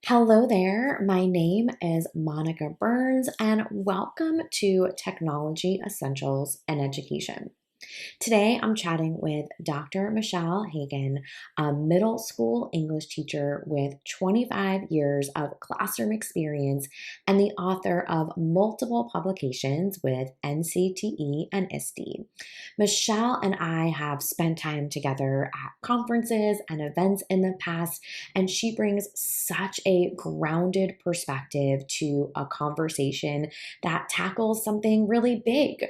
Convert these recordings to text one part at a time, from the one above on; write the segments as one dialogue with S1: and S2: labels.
S1: Hello there. My name is Monica Burns, and welcome to Technology Essentials and Education. Today, I'm chatting with Dr. Michele Haiken, a middle school English teacher with 25 years of classroom experience and the author of multiple publications with NCTE and ISTE. Michele and I have spent time together at conferences and events in the past, and she brings such a grounded perspective to a conversation that tackles something really big,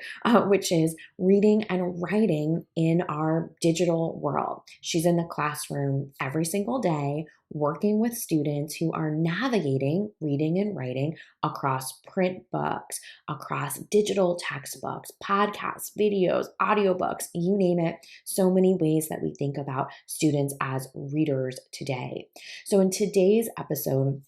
S1: which is reading and writing in our digital world. She's in the classroom every single day, working with students who are navigating reading and writing across print books, across digital textbooks, podcasts, videos, audiobooks, you name it. So many ways that we think about students as readers today. So in today's episode,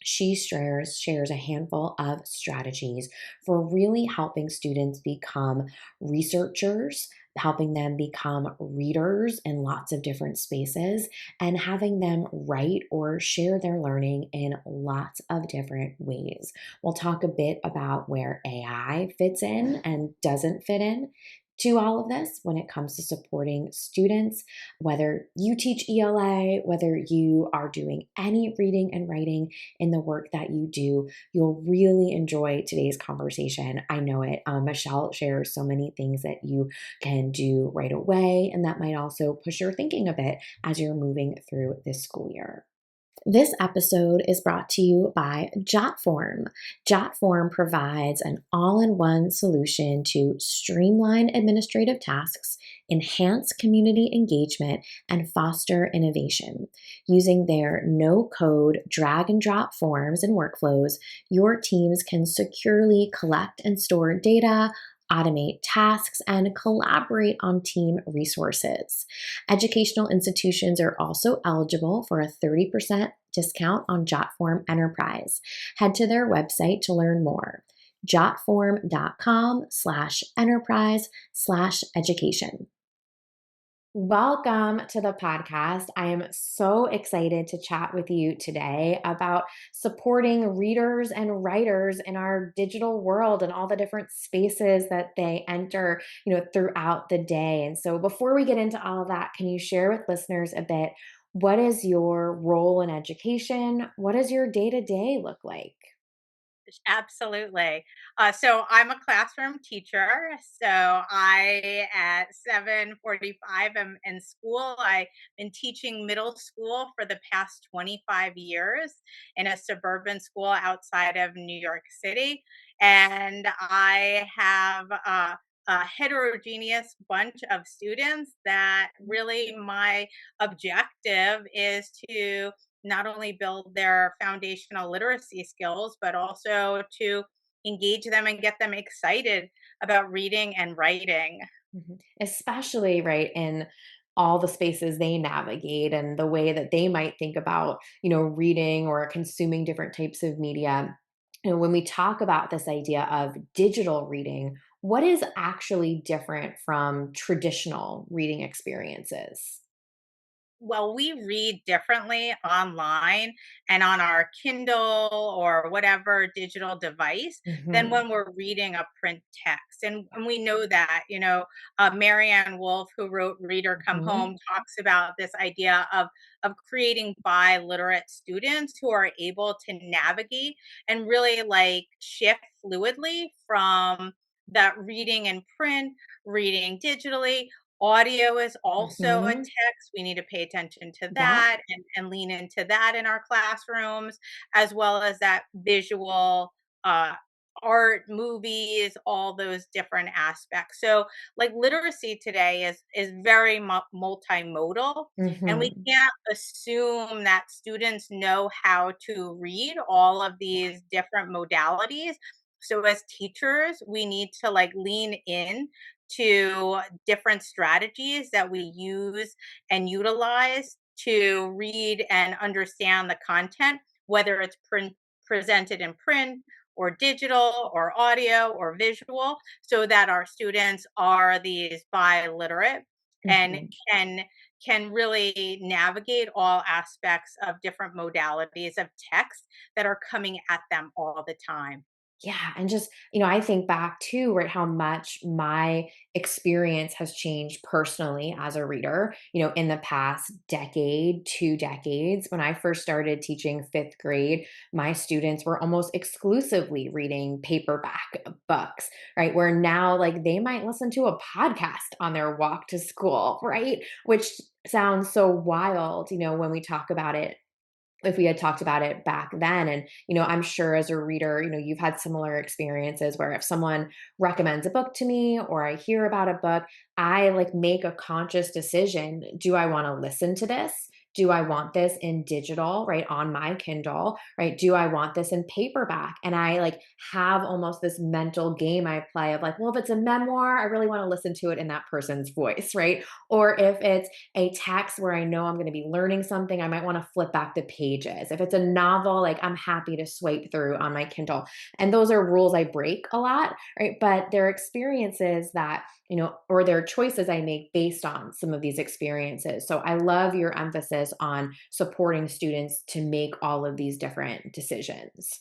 S1: she shares a handful of strategies for really helping students become researchers, helping them become readers in lots of different spaces, and having them write or share their learning in lots of different ways. We'll talk a bit about where AI fits in and doesn't fit in to all of this when it comes to supporting students, whether you teach ELA, whether you are doing any reading and writing in the work that you do. You'll really enjoy today's conversation. I know it. Michele shares so many things that you can do right away, and that might also push your thinking a bit as you're moving through this school year. This episode is brought to you by Jotform. Jotform provides an all-in-one solution to streamline administrative tasks, enhance community engagement, and foster innovation. Using their no-code drag-and-drop forms and workflows, your teams can securely collect and store data, automate tasks, and collaborate on team resources. Educational institutions are also eligible for a 30% discount on Jotform Enterprise. Head to their website to learn more. Jotform.com/enterprise/education. Welcome to the podcast. I am so excited to chat with you today about supporting readers and writers in our digital world and all the different spaces that they enter, throughout the day. And so before we get into all of that, can you share with listeners a bit, what is your role in education? What does your day-to-day look like?
S2: Absolutely. So I'm a classroom teacher. So I at 7:45 am in school. I've been teaching middle school for the past 25 years in a suburban school outside of New York City, and I have a heterogeneous bunch of students that really my objective is to not only build their foundational literacy skills, but also to engage them and get them excited about reading and writing.
S1: Especially right in all the spaces they navigate and the way that they might think about, reading or consuming different types of media. When we talk about this idea of digital reading, what is actually different from traditional reading experiences?
S2: Well, we read differently online and on our Kindle or whatever digital device than
S1: Hmm.
S2: when we're reading a print text. And we know that, Marianne Wolf, who wrote Reader Come
S1: Hmm.
S2: Home, talks about this idea of creating bi-literate students who are able to navigate and really like shift fluidly from that reading in print, reading digitally. Audio is also a
S1: Hmm.
S2: text. We need to pay attention to
S1: Yep.
S2: that and lean into that in our classrooms, as well as that visual uh, art, movies, all those different aspects. So, like literacy today is very multimodal, and we
S1: Hmm.
S2: can't assume that students know how to read all of these different modalities. So, as teachers, we need to like lean in to different strategies that we use and utilize to read and understand the content, whether it's presented in print or digital or audio or visual, so that our students are these bi-literate and
S1: Hmm.
S2: can can really navigate all aspects of different modalities of text that are coming at them all the time.
S1: Yeah, and just, I think back to, right, how much my experience has changed personally as a reader, in the past decade, 2 decades. When I first started teaching 5th grade, my students were almost exclusively reading paperback books, right? Where now, like, they might listen to a podcast on their walk to school, right? Which sounds so wild, when we talk about it, if we had talked about it back then. And I'm sure as a reader, you've had similar experiences where if someone recommends a book to me or I hear about a book, I like make a conscious decision. Do I want to listen to this? Do I want this in digital, right, on my Kindle, right? Do I want this in paperback? And I like have almost this mental game I play of like, well, if it's a memoir, I really want to listen to it in that person's voice, right? Or if it's a text where I know I'm going to be learning something, I might want to flip back the pages. If it's a novel, like, I'm happy to swipe through on my Kindle. And those are rules I break a lot, right? But they're experiences that, or they're choices I make based on some of these experiences. So I love your emphasis on supporting students to make all of these different decisions.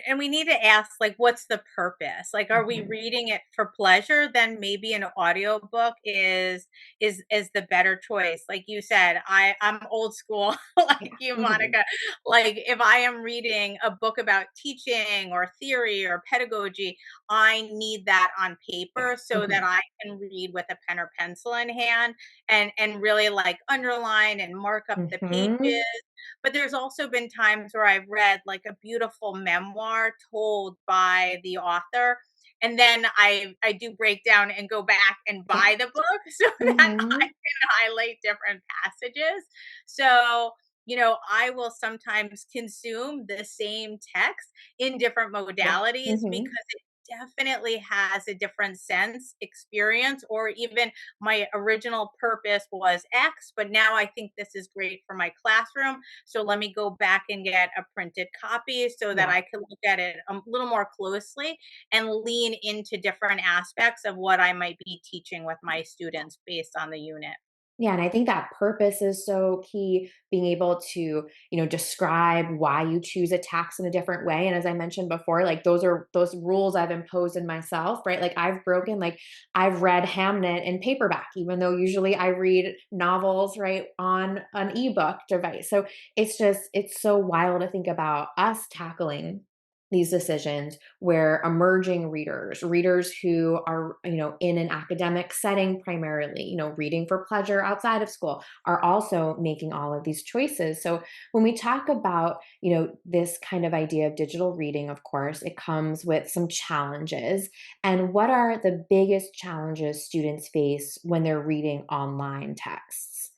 S2: And we need to ask, like, what's the purpose? Like, are we
S1: Mhm.
S2: reading it for pleasure? Then maybe an audiobook is the better choice. Like you said, I'm old school like
S1: Yeah.
S2: you,
S1: Mhm.
S2: Monica. Like if I am reading a book about teaching or theory or pedagogy, I need that on
S1: Yeah.
S2: paper so that
S1: Mhm.
S2: I can read with a pen or pencil in hand and really like underline and mark up the pages.
S1: Mhm.
S2: But there's also been times where I've read like a beautiful memoir told by the author, and then I do break down and go back and
S1: Yeah.
S2: buy the book so that I
S1: Mhm.
S2: can highlight different passages. So, I will sometimes consume the same text in different
S1: Yeah.
S2: modalities
S1: Mhm.
S2: because it definitely has a different sense, experience, or even my original purpose was X, but now I think this is great for my classroom. So let me go back and get a printed copy so that
S1: Yeah.
S2: I can look at it a little more closely and lean into different aspects of what I might be teaching with my students based on the unit.
S1: Yeah, and I think that purpose is so key, being able to, describe why you choose a tax in a different way. And as I mentioned before, like those are those rules I've imposed in myself, right? Like I've read Hamnet in paperback, even though usually I read novels, right, on an ebook device. So it's so wild to think about us tackling these decisions where emerging readers who are, in an academic setting primarily, reading for pleasure outside of school, are also making all of these choices. So when we talk about, this kind of idea of digital reading, of course, it comes with some challenges. And what are the biggest challenges students face when they're reading online texts?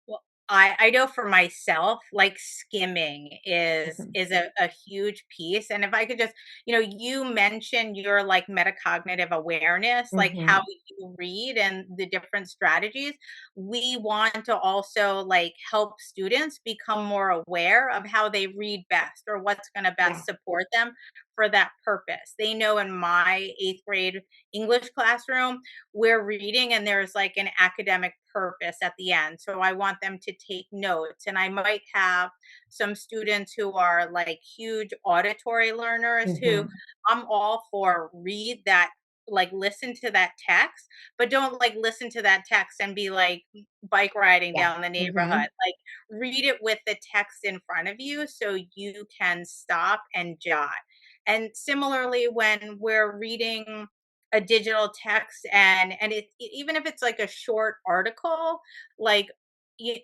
S2: Well, I know for myself, like skimming is
S1: Mhm.
S2: is a huge piece. And if I could just, you mentioned your like metacognitive awareness, like how
S1: Mhm.
S2: you read and the different strategies. We want to also like help students become more aware of how they read best or what's going to
S1: Yeah.
S2: best support them for that purpose. They know in my 8th grade English classroom, we're reading and there's like an academic purpose at the end. So I want them to take notes. And I might have some students who are like huge auditory learners who
S1: Mhm.
S2: I'm all for read that, like listen to that text, but don't like listen to that text and be like bike riding
S1: Yeah.
S2: down the neighborhood.
S1: Mhm.
S2: Like read it with the text in front of you so you can stop and jot. And similarly, when we're reading a digital text and even if it's like a short article, like you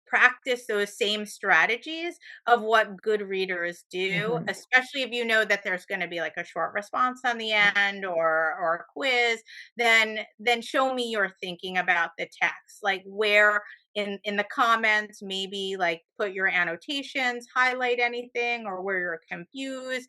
S2: practice those same strategies of what good readers do,
S1: Mhm.
S2: especially if you know that there's going to be like a short response on the end or a quiz. Then show me your thinking about the text, like where in the comments, maybe like put your annotations, highlight anything or where you're confused.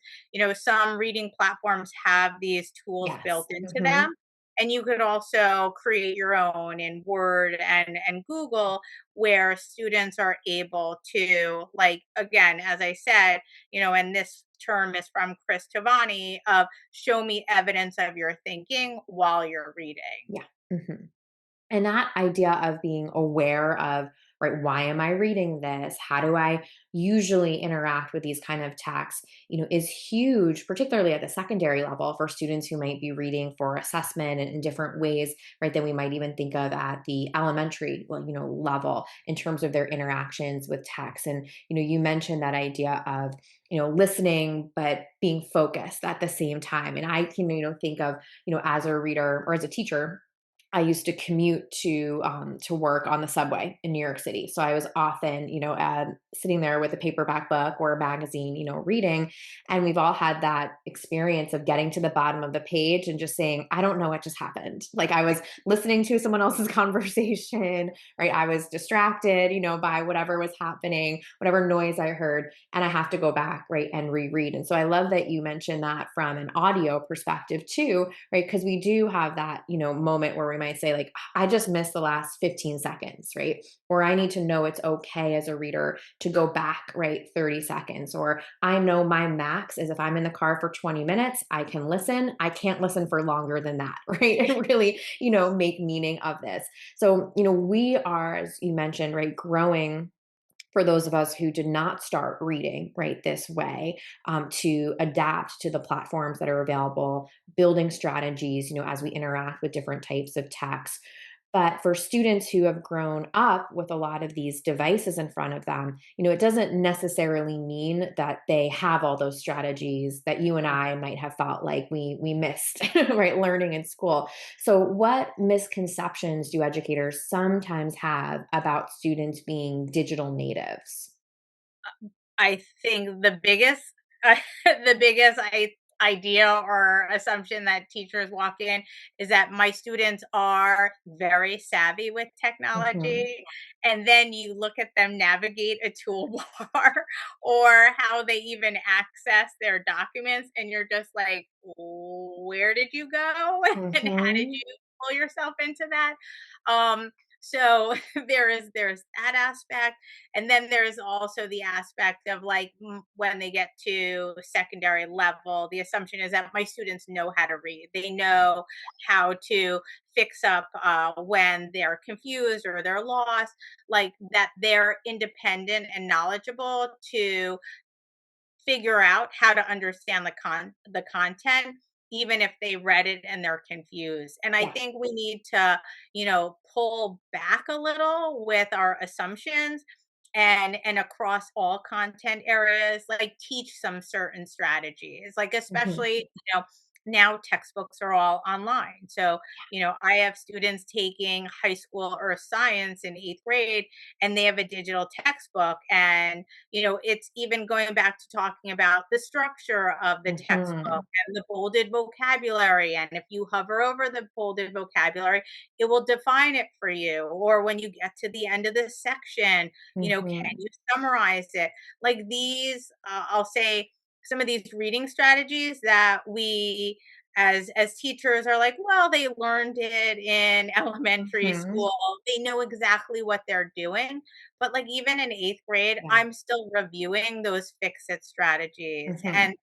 S2: Some reading platforms have these tools built
S1: Yes.
S2: into
S1: Mhm.
S2: them. And you could also create your own in Word and Google where students are able to, like, again, as I said, and this term is from Chris Tavani of show me evidence of your thinking while you're reading.
S1: Yeah. Mhm. And that idea of being aware of, right, why am I reading this? How do I usually interact with these kind of texts, is huge, particularly at the secondary level for students who might be reading for assessment and in different ways, right, than we might even think of at the elementary, level in terms of their interactions with text. And, you mentioned that idea of, listening, but being focused at the same time. And I can, think of, as a reader or as a teacher, I used to commute to work on the subway in New York City. So I was often, sitting there with a paperback book or a magazine, reading. And we've all had that experience of getting to the bottom of the page and just saying, I don't know what just happened. Like I was listening to someone else's conversation, right? I was distracted, by whatever was happening, whatever noise I heard, and I have to go back, right, and reread. And so I love that you mentioned that from an audio perspective too, right? Because we do have that, moment where we might say, like, I just missed the last 15 seconds, right? Or I need to know it's okay as a reader to go back, right, 30 seconds. Or I know my max is if I'm in the car for 20 minutes, I can listen. I can't listen for longer than that, right? And really, make meaning of this. So, we are, as you mentioned, right, growing for those of us who did not start reading right this way, to adapt to the platforms that are available, building strategies, as we interact with different types of text. But for students who have grown up with a lot of these devices in front of them, it doesn't necessarily mean that they have all those strategies that you and I might have felt like we missed, right, learning in school. So, what misconceptions do educators sometimes have about students being digital natives?
S2: I think the biggest the biggest idea or assumption that teachers walk in is that my students are very savvy with
S1: Mhm,
S2: technology, and then you look at them navigate a toolbar or how they even access their documents, and you're just like, where did you go and how did
S1: mhm,
S2: you pull yourself into that? So there's that aspect, and then there's also the aspect of like when they get to secondary level, the assumption is that my students know how to read. They know how to fix up when they're confused or they're lost, like that they're independent and knowledgeable to figure out how to understand the content even if they read it and they're confused. And I
S1: yeah,
S2: think we need to, pull back a little with our assumptions and across all content areas, like teach some certain strategies, like
S1: mhm,
S2: especially, now textbooks are all online. So, I have students taking high school earth science in 8th grade, and they have a digital textbook, and it's even going back to talking about the structure of the textbook
S1: mhm,
S2: and the bolded vocabulary. And if you hover over the bolded vocabulary, it will define it for you. Or when you get to the end of the section, can
S1: mhm,
S2: you summarize it? Like these, I'll say some of these reading strategies that we as teachers are like, well, they learned it in elementary
S1: mhm,
S2: school. They know exactly what they're doing, but like even in 8th grade,
S1: yeah,
S2: I'm still reviewing those fix it strategies
S1: mhm,
S2: and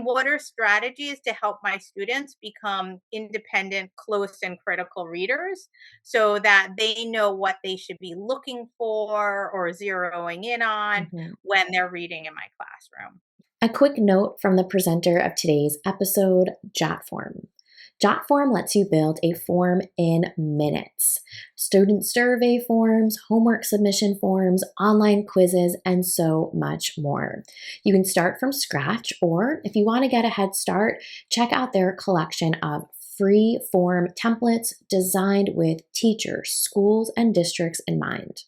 S2: what are strategies to help my students become independent, close, and critical readers so that they know what they should be looking for or zeroing in on
S1: mhm.
S2: when they're reading in my classroom.
S1: A quick note from the presenter of today's episode, Jotform. Jotform lets you build a form in minutes. Student survey forms, homework submission forms, online quizzes, and so much more. You can start from scratch, or if you want to get a head start, check out their collection of free form templates designed with teachers, schools, and districts in mind.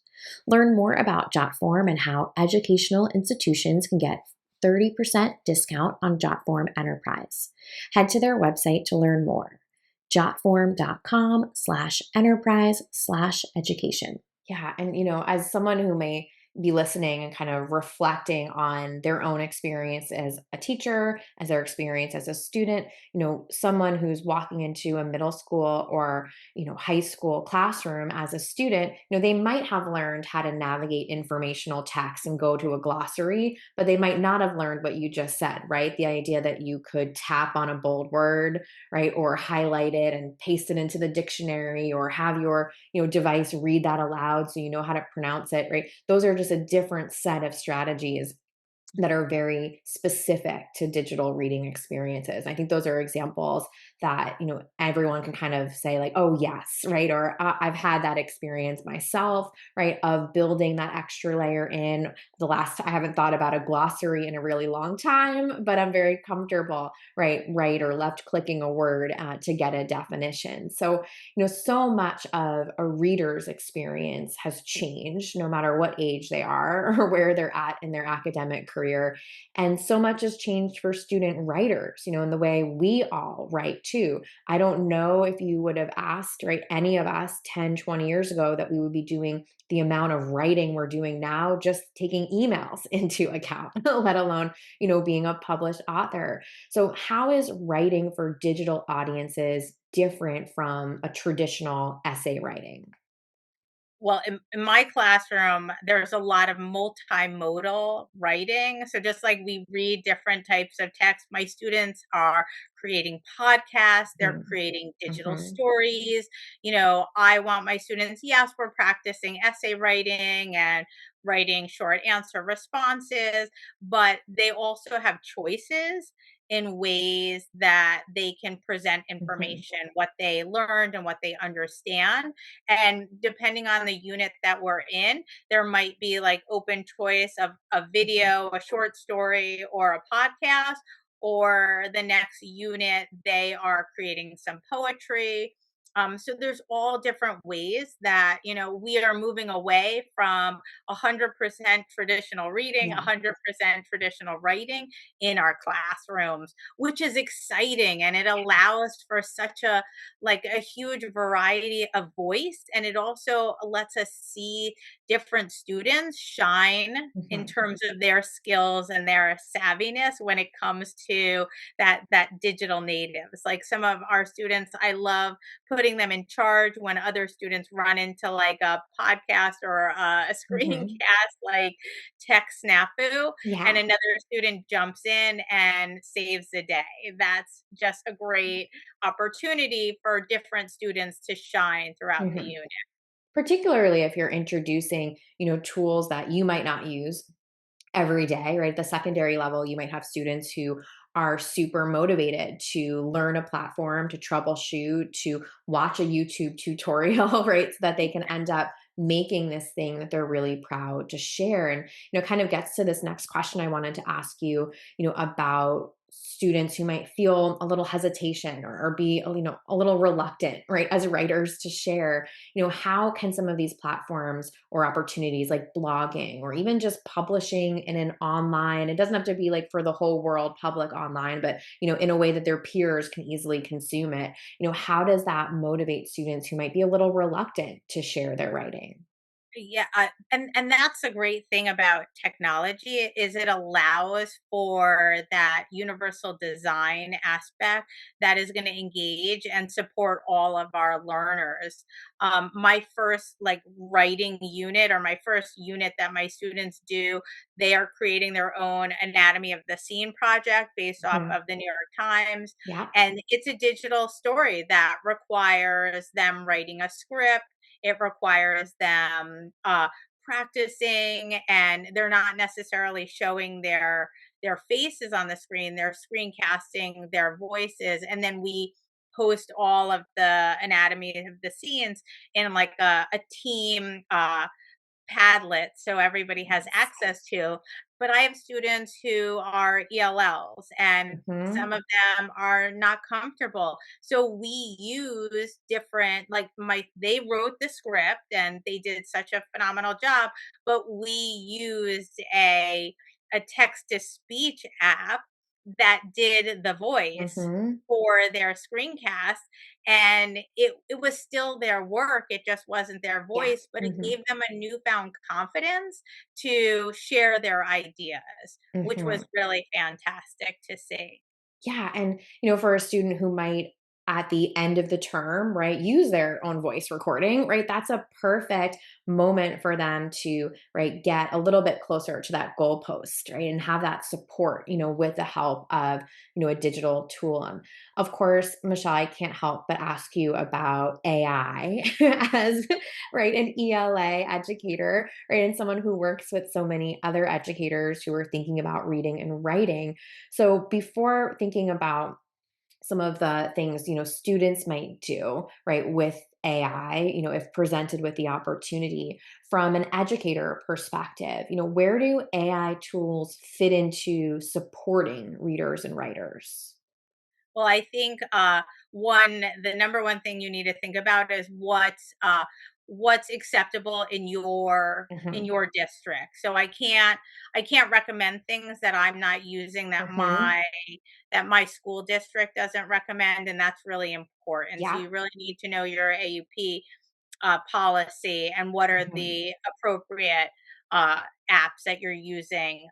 S1: Learn more about Jotform and how educational institutions can get 30% discount on Jotform Enterprise. Head to their website to learn more. Jotform.com/enterprise/education. Yeah. And, as someone who may be listening and kind of reflecting on their own experience as a teacher, as their experience as a student. Someone who's walking into a middle school or high school classroom as a student, they might have learned how to navigate informational text and go to a glossary, but they might not have learned what you just said, right? The idea that you could tap on a bold word, right, or highlight it and paste it into the dictionary, or have your device read that aloud so you know how to pronounce it, right? Those are just a different set of strategies that are very specific to digital reading experiences. I think those are examples that, everyone can kind of say like, oh yes, right? Or I've had that experience myself, right? Of building that extra layer in. I haven't thought about a glossary in a really long time, but I'm very comfortable, right or left clicking a word to get a definition. So, so much of a reader's experience has changed no matter what age they are or where they're at in their academic career. And so much has changed for student writers, in the way we all write too. I don't know if you would have asked, right, any of us 10, 20 years ago that we would be doing the amount of writing we're doing now, just taking emails into account, let alone, being a published author. So, how is writing for digital audiences different from a traditional essay writing?
S2: Well, in my classroom, there's a lot of multimodal writing. So just like we read different types of text, my students are creating podcasts, they're creating digital
S1: Mm-hmm.
S2: stories. I want my students, yes, we're practicing essay writing and writing short answer responses, but they also have choices in ways that they can present
S1: Mm-hmm.
S2: information, what they learned and what they understand. And depending on the unit that we're in, there might be like open choice of a video, a short story, or a podcast. Or the next unit, they are creating some poetry. So there's all different ways that we are moving away from 100% traditional reading,
S1: Yeah.
S2: 100% traditional writing in our classrooms, which is exciting, and it allows for such a huge variety of voice, and it also lets us see different students shine in
S1: Mm-hmm.
S2: terms of their skills and their savviness when it comes to that digital natives. Like some of our students, I love putting them in charge when other students run into like a podcast or a
S1: Mm-hmm.
S2: screencast like tech snafu, and
S1: Yeah.
S2: another student jumps in and saves the day. That's just a great opportunity for different students to shine throughout the
S1: Mm-hmm.
S2: unit.
S1: Particularly if you're introducing, tools that you might not use every day, right? At the secondary level, you might have students who are super motivated to learn a platform, to troubleshoot, to watch a YouTube tutorial, right? So that they can end up making this thing that they're really proud to share. And, kind of gets to this next question I wanted to ask you, about students who might feel a little hesitation or be, a little reluctant, right, as writers to share. How can some of these platforms or opportunities like blogging or even just publishing in an online, it doesn't have to be like for the whole world public online, but in a way that their peers can easily consume it, how does that motivate students who might be a little reluctant to share their writing?
S2: Yeah, and that's a great thing about technology is it allows for that universal design aspect that is going to engage and support all of our learners. My first like writing unit, or my first unit that my students do, they are creating their own anatomy of the scene project based off
S1: Mhm.
S2: of the New York Times,
S1: Yeah.
S2: and it's a digital story that requires them writing a script. It requires them practicing, and they're not necessarily showing their faces on the screen. They're screencasting their voices, and then we post all of the anatomy of the scenes in like a team Padlet so everybody has
S1: Yes.
S2: access to. But I have students who are ELLs, and
S1: Mhm.
S2: some of them are not comfortable. So we use different, like they wrote the script and they did such a phenomenal job, but we used a text to speech app that did the voice
S1: Mhm.
S2: for their screencast, and it was still their work, it just wasn't their
S1: Yeah.
S2: voice, but it
S1: Mhm.
S2: gave them a newfound confidence to share their ideas, which was
S1: Mhm.
S2: really fantastic to see.
S1: Yeah, and, for a student who might at the end of the term, right, use their own voice recording, right? That's a perfect moment for them to, right, get a little bit closer to that goalpost, right? And have that support, with the help of, a digital tool. And of course, Michelle, I can't help but ask you about AI as, right, an ELA educator, right? And someone who works with so many other educators who are thinking about reading and writing. So before thinking about some of the things, students might do, right, with AI, if presented with the opportunity from an educator perspective, where do AI tools fit into supporting readers and writers?
S2: Well, I think the number one thing you need to think about is what's acceptable in
S1: Mhm.
S2: your district. So I can't recommend things that I'm not using
S1: Mhm.
S2: that my school district doesn't recommend, and that's really important. So
S1: Yeah.
S2: you really need to know your AUP policy and what are
S1: Mhm.
S2: the appropriate apps that you're using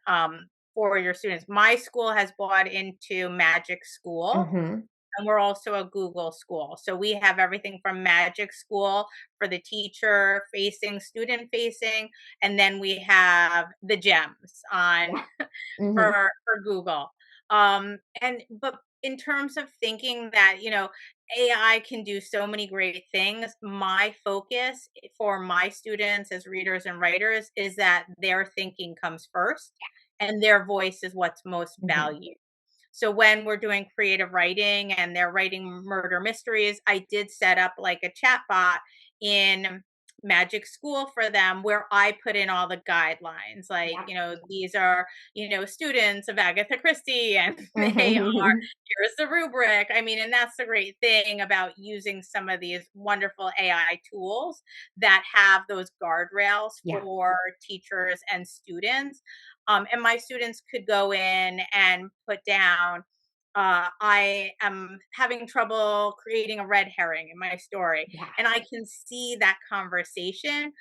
S2: for your students. My school has bought into Magic School,
S1: Mhm.
S2: and we're also a Google school. So we have everything from Magic School for the teacher facing, student facing, and then we have the gems on
S1: Yeah. Mhm.
S2: for Google. And but in terms of thinking that, AI can do so many great things, my focus for my students as readers and writers is that their thinking comes first and their voice is what's most
S1: Mhm.
S2: valued. So when we're doing creative writing and they're writing murder mysteries, I did set up like a chat bot in Magic School for them where I put in all the guidelines. Like,
S1: Yeah.
S2: these are, students of Agatha Christie and they are,
S1: Mhm.
S2: here's the rubric. I mean, and that's the great thing about using some of these wonderful AI tools that have those guardrails
S1: Yeah.
S2: for teachers and students. And my students could go in and put down, I am having trouble creating a red herring in my story.
S1: Yeah.
S2: And I can see that conversation,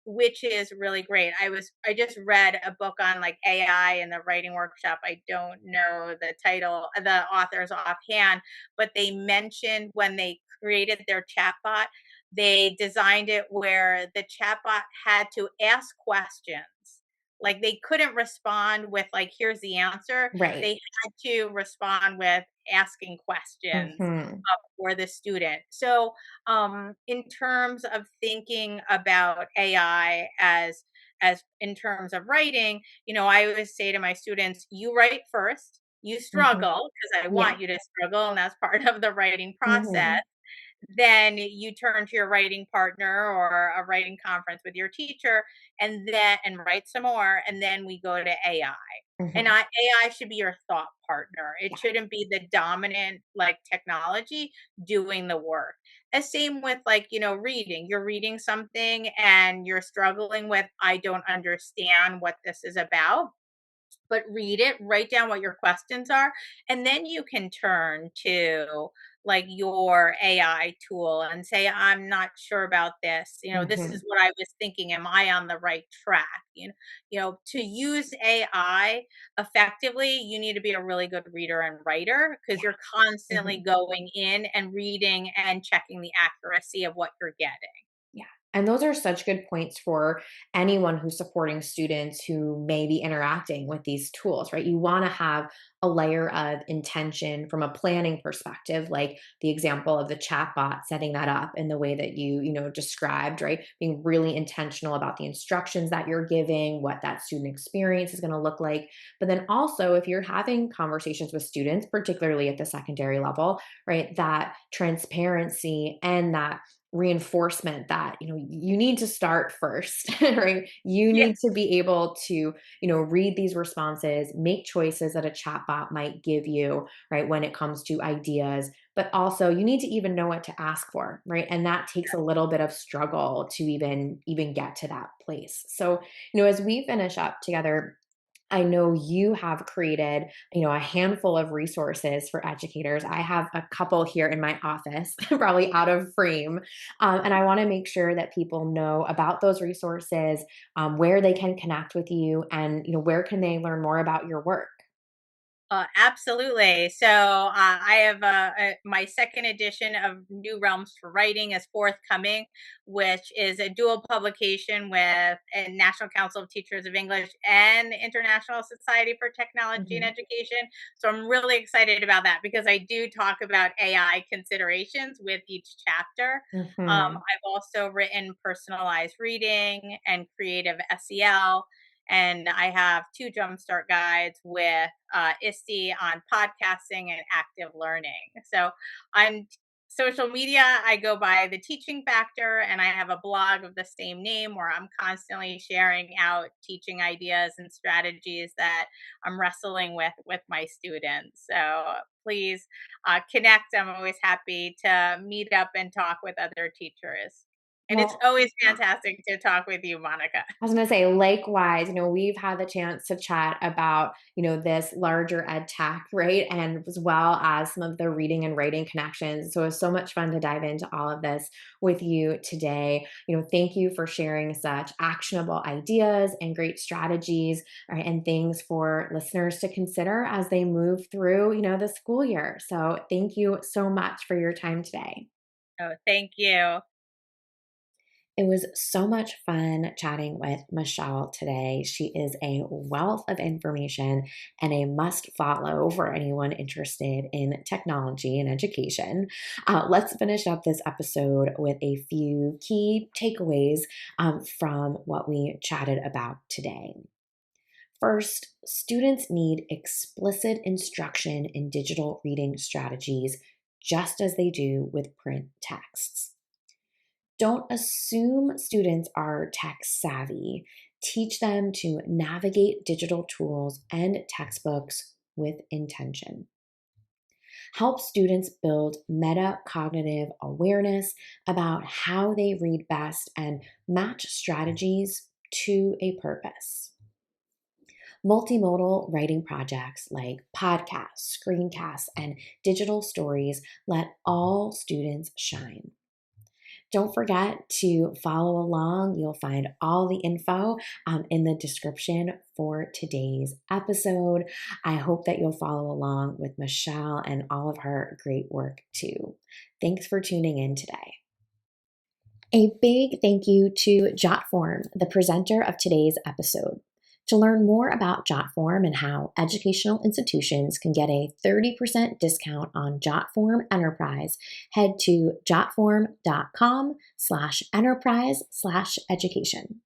S2: which is really great. I just read a book on like AI in the writing workshop. I don't know the title, the authors offhand, but they mentioned when they created their chatbot, they designed it where the chatbot had to ask questions. Like they couldn't respond with like, here's the answer.
S1: Right.
S2: They had to respond with asking questions
S1: Mhm.
S2: for the student. So, in terms of thinking about AI as in terms of writing, I always say to my students, you write first, you
S1: Mhm.
S2: struggle because I
S1: Yeah.
S2: want you to struggle, and that's part of the writing process.
S1: Mhm.
S2: Then you turn to your writing partner or a writing conference with your teacher and write some more, and then we go to AI. And
S1: Mhm.
S2: AI should be your thought partner. It
S1: Yeah.
S2: shouldn't be the dominant like technology doing the work. And same with like, reading. You're reading something and you're struggling with, I don't understand what this is about, but read it, write down what your questions are, and then you can turn to like your AI tool and say, I'm not sure about this. This is
S1: Mhm.
S2: what I was thinking. Am I on the right track? To use AI effectively, you need to be a really good reader and writer because
S1: Yeah.
S2: you're constantly
S1: Mhm.
S2: going in and reading and checking the accuracy of what you're getting.
S1: Yeah. And those are such good points for anyone who's supporting students who may be interacting with these tools, right? You want to have a layer of intention from a planning perspective, like the example of the chatbot, setting that up in the way that you described, right? Being really intentional about the instructions that you're giving, what that student experience is going to look like. But then also, if you're having conversations with students, particularly at the secondary level, right, that transparency and that reinforcement that you need to start first, right? You
S2: Yeah.
S1: need to be able to read these responses, make choices that a chatbot might give you, right, when it comes to ideas, but also you need to even know what to ask for, right? And that takes a little bit of struggle to even get to that place. So as we finish up together, I know you have created, a handful of resources for educators. I have a couple here in my office, probably out of frame. And I want to make sure that people know about those resources, where they can connect with you, and where can they learn more about your work.
S2: Absolutely. So I have my second edition of New Realms for Writing is forthcoming, which is a dual publication with a National Council of Teachers of English and International Society for Technology and
S1: Mhm.
S2: Education. So I'm really excited about that because I do talk about AI considerations with each chapter.
S1: Mhm.
S2: I've also written personalized reading and creative SEL, and I have two jumpstart guides with ISTE on podcasting and active learning. So on social media, I go by the Teaching Factor, and I have a blog of the same name where I'm constantly sharing out teaching ideas and strategies that I'm wrestling with my students. So please connect. I'm always happy to meet up and talk with other teachers. And it's
S1: Well,
S2: always fantastic to talk with you, Monica.
S1: I was gonna say, likewise, we've had the chance to chat about, this larger ed tech, right? And as well as some of the reading and writing connections. So it's so much fun to dive into all of this with you today. Thank you for sharing such actionable ideas and great strategies, right, and things for listeners to consider as they move through, the school year. So thank you so much for your time today.
S2: Oh, thank you.
S1: It was so much fun chatting with Michelle today. She is a wealth of information and a must follow for anyone interested in technology and education. Let's finish up this episode with a few key takeaways from what we chatted about today. First, students need explicit instruction in digital reading strategies, just as they do with print texts. Don't assume students are tech savvy. Teach them to navigate digital tools and textbooks with intention. Help students build metacognitive awareness about how they read best and match strategies to a purpose. Multimodal writing projects like podcasts, screencasts, and digital stories let all students shine. Don't forget to follow along. You'll find all the info in the description for today's episode. I hope that you'll follow along with Michelle and all of her great work too. Thanks for tuning in today. A big thank you to Jotform, the presenter of today's episode. To learn more about Jotform and how educational institutions can get a 30% discount on Jotform Enterprise, head to jotform.com/enterprise/education.